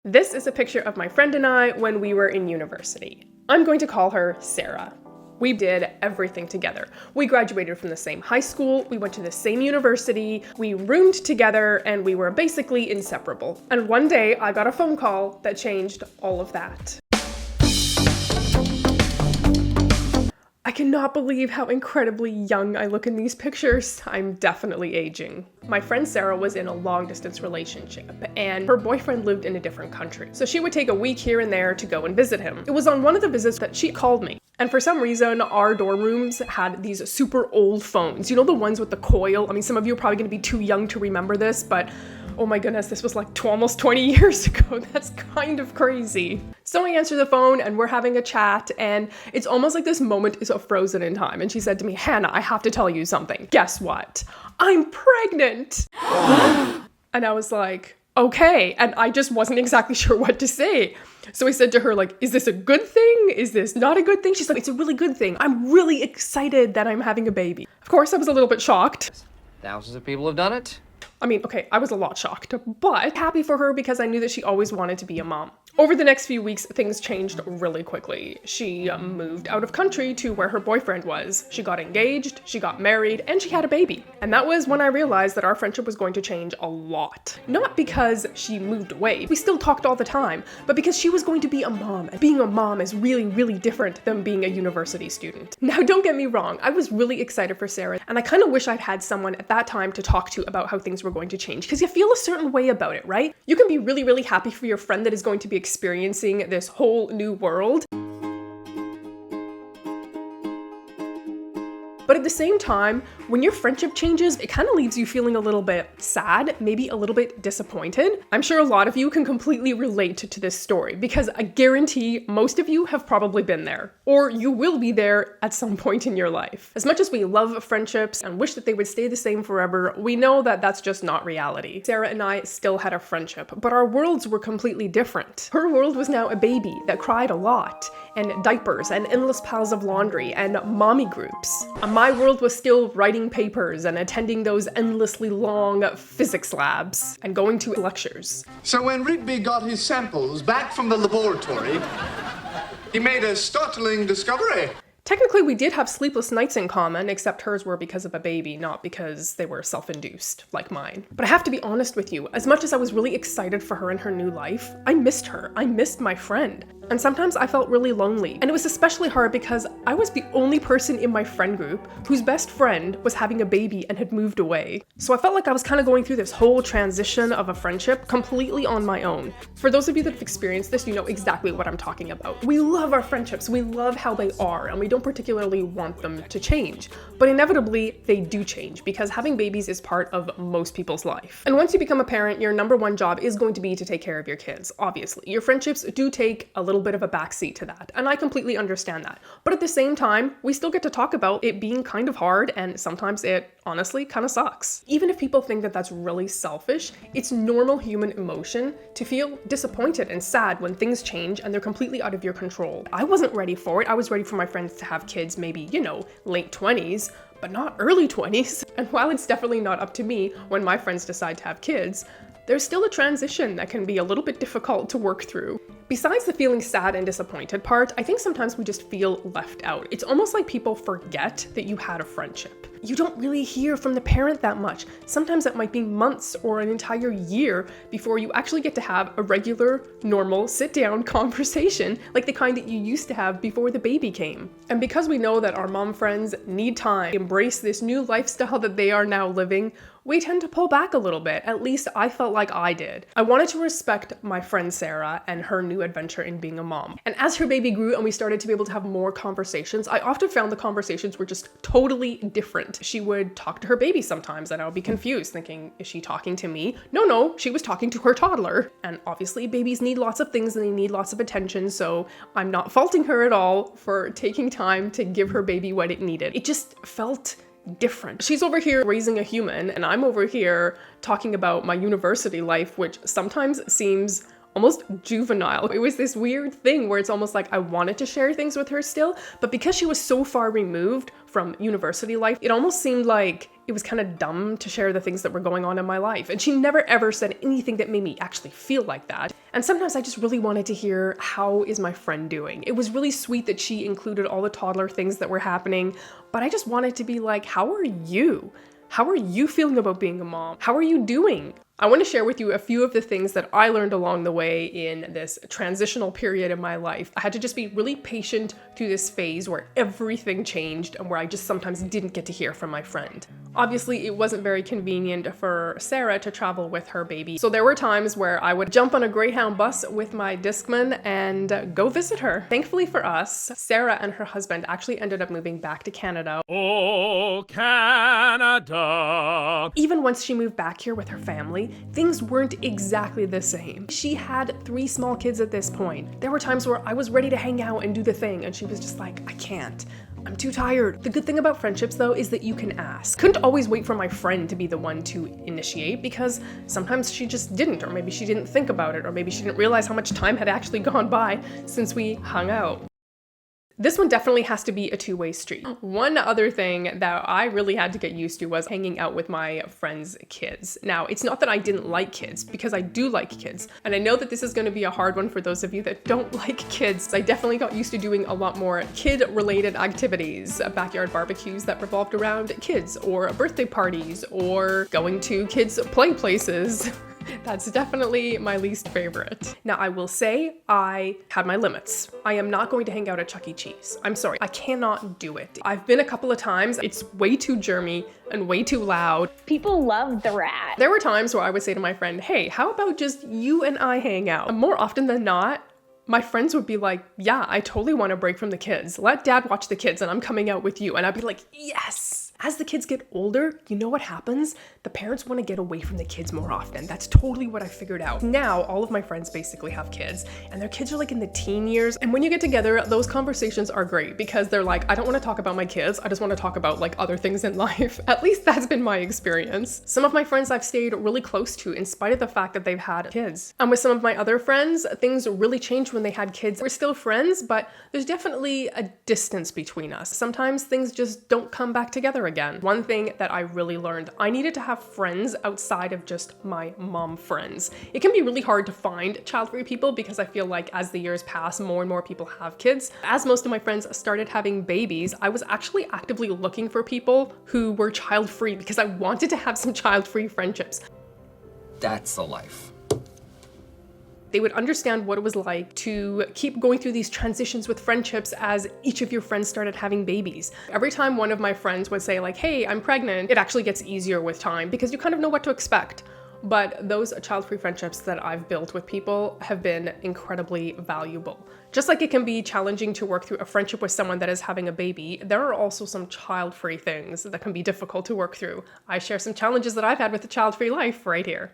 This is a picture of my friend and I when we were in university. I'm going to call her Sarah. We did everything together. We graduated from the same high school, we went to the same university, we roomed together, and we were basically inseparable. And one day I got a phone call that changed all of that. I cannot believe how incredibly young I look in these pictures. I'm definitely aging. My friend Sarah was in a long-distance relationship, and her boyfriend lived in a different country. So she would take a week here and there to go and visit him. It was on one of the visits that she called me. And for some reason, our dorm rooms had these super old phones. You know, the ones with the coil? I mean, some of you are probably gonna be too young to remember this, but oh my goodness, this was like almost 20 years ago. That's kind of crazy. So I answer the phone and we're having a chat, and it's almost like this moment is frozen in time. And she said to me, "Hannah, I have to tell you something. Guess what? I'm pregnant." And I was like, okay. And I just wasn't exactly sure what to say. So I said to her, like, is this a good thing? Is this not a good thing? She's like, it's a really good thing. I'm really excited that I'm having a baby. Of course, I was a little bit shocked. Thousands of people have done it. I mean, okay, I was a lot shocked, but happy for her because I knew that she always wanted to be a mom. Over the next few weeks, things changed really quickly. She moved out of country to where her boyfriend was. She got engaged, she got married, and she had a baby. And that was when I realized that our friendship was going to change a lot. Not because she moved away, we still talked all the time, but because she was going to be a mom. And being a mom is really, really different than being a university student. Now, don't get me wrong, I was really excited for Sarah, and I kind of wish I'd had someone at that time to talk to about how things were going to change, because you feel a certain way about it, right? You can be really, really happy for your friend that is going to be experiencing this whole new world. But at the same time, when your friendship changes, it kind of leaves you feeling a little bit sad, maybe a little bit disappointed. I'm sure a lot of you can completely relate to this story because I guarantee most of you have probably been there, or you will be there at some point in your life. As much as we love friendships and wish that they would stay the same forever, we know that that's just not reality. Sarah and I still had a friendship, but our worlds were completely different. Her world was now a baby that cried a lot, and diapers, and endless piles of laundry, and mommy groups. My world was still writing papers and attending those endlessly long physics labs and going to lectures. So when Rigby got his samples back from the laboratory, he made a startling discovery. Technically, we did have sleepless nights in common, except hers were because of a baby, not because they were self-induced, like mine. But I have to be honest with you, as much as I was really excited for her in her new life, I missed her. I missed my friend. And sometimes I felt really lonely. And it was especially hard because I was the only person in my friend group whose best friend was having a baby and had moved away. So I felt like I was kind of going through this whole transition of a friendship completely on my own. For those of you that have experienced this, you know exactly what I'm talking about. We love our friendships, we love how they are, and we don't particularly want them to change. But inevitably, they do change because having babies is part of most people's life. And once you become a parent, your number one job is going to be to take care of your kids, obviously. Your friendships do take a little bit of a backseat to that, and I completely understand that. But at the same time, we still get to talk about it being kind of hard, and sometimes it honestly kind of sucks. Even if people think that that's really selfish, it's normal human emotion to feel disappointed and sad when things change and they're completely out of your control. I wasn't ready for it. I was ready for my friends to have kids maybe, you know, late 20s, but not early 20s. And while it's definitely not up to me when my friends decide to have kids, there's still a transition that can be a little bit difficult to work through. Besides the feeling sad and disappointed part, I think sometimes we just feel left out. It's almost like people forget that you had a friendship. You don't really hear from the parent that much. Sometimes it might be months or an entire year before you actually get to have a regular, normal, sit-down conversation like the kind that you used to have before the baby came. And because we know that our mom friends need time to embrace this new lifestyle that they are now living, we tend to pull back a little bit. At least I felt like I did. I wanted to respect my friend Sarah and her new adventure in being a mom. And as her baby grew and we started to be able to have more conversations, I often found the conversations were just totally different. She would talk to her baby sometimes and I would be confused, thinking, is she talking to me? No, she was talking to her toddler. And obviously babies need lots of things and they need lots of attention, so I'm not faulting her at all for taking time to give her baby what it needed. It just felt different. She's over here raising a human and I'm over here talking about my university life, which sometimes seems almost juvenile. It was this weird thing where it's almost like I wanted to share things with her still, but because she was so far removed from university life, it almost seemed like it was kind of dumb to share the things that were going on in my life. And she never ever said anything that made me actually feel like that. And sometimes I just really wanted to hear, how is my friend doing? It was really sweet that she included all the toddler things that were happening, but I just wanted to be like, how are you? How are you feeling about being a mom? How are you doing? I want to share with you a few of the things that I learned along the way in this transitional period in my life. I had to just be really patient through this phase where everything changed and where I just sometimes didn't get to hear from my friend. Obviously, it wasn't very convenient for Sarah to travel with her baby. So there were times where I would jump on a Greyhound bus with my Discman and go visit her. Thankfully for us, Sarah and her husband actually ended up moving back to Canada. Oh, Canada! Even once she moved back here with her family, things weren't exactly the same. She had 3 small kids at this point. There were times where I was ready to hang out and do the thing, and she was just like, I can't. I'm too tired. The good thing about friendships, though, is that you can ask. Couldn't always wait for my friend to be the one to initiate, because sometimes she just didn't, or maybe she didn't think about it, or maybe she didn't realize how much time had actually gone by since we hung out. This one definitely has to be a two-way street. One other thing that I really had to get used to was hanging out with my friends' kids. Now, it's not that I didn't like kids, because I do like kids. And I know that this is going to be a hard one for those of you that don't like kids. I definitely got used to doing a lot more kid-related activities, backyard barbecues that revolved around kids, or birthday parties, or going to kids' play places. That's definitely my least favorite. Now, I will say I had my limits. I am not going to hang out at Chuck E. Cheese. I'm sorry, I cannot do it. I've been a couple of times. It's way too germy and way too loud. People love the rat. There were times where I would say to my friend, hey, how about just you and I hang out? And more often than not, my friends would be like, yeah, I totally want a break from the kids. Let dad watch the kids and I'm coming out with you. And I'd be like, yes. As the kids get older, you know what happens? The parents want to get away from the kids more often. That's totally what I figured out. Now, all of my friends basically have kids, and their kids are like in the teen years. And when you get together, those conversations are great because they're like, I don't want to talk about my kids. I just want to talk about like other things in life. At least that's been my experience. Some of my friends I've stayed really close to in spite of the fact that they've had kids. And with some of my other friends, things really changed when they had kids. We're still friends, but there's definitely a distance between us. Sometimes things just don't come back together again. One thing that I really learned, I needed to have friends outside of just my mom friends. It can be really hard to find child-free people because I feel like as the years pass, more and more people have kids. As most of my friends started having babies, I was actually actively looking for people who were child-free because I wanted to have some child-free friendships. That's the life. They would understand what it was like to keep going through these transitions with friendships as each of your friends started having babies. Every time one of my friends would say like, hey, I'm pregnant, it actually gets easier with time because you kind of know what to expect. But those child-free friendships that I've built with people have been incredibly valuable. Just like it can be challenging to work through a friendship with someone that is having a baby, there are also some child-free things that can be difficult to work through. I share some challenges that I've had with the child-free life right here.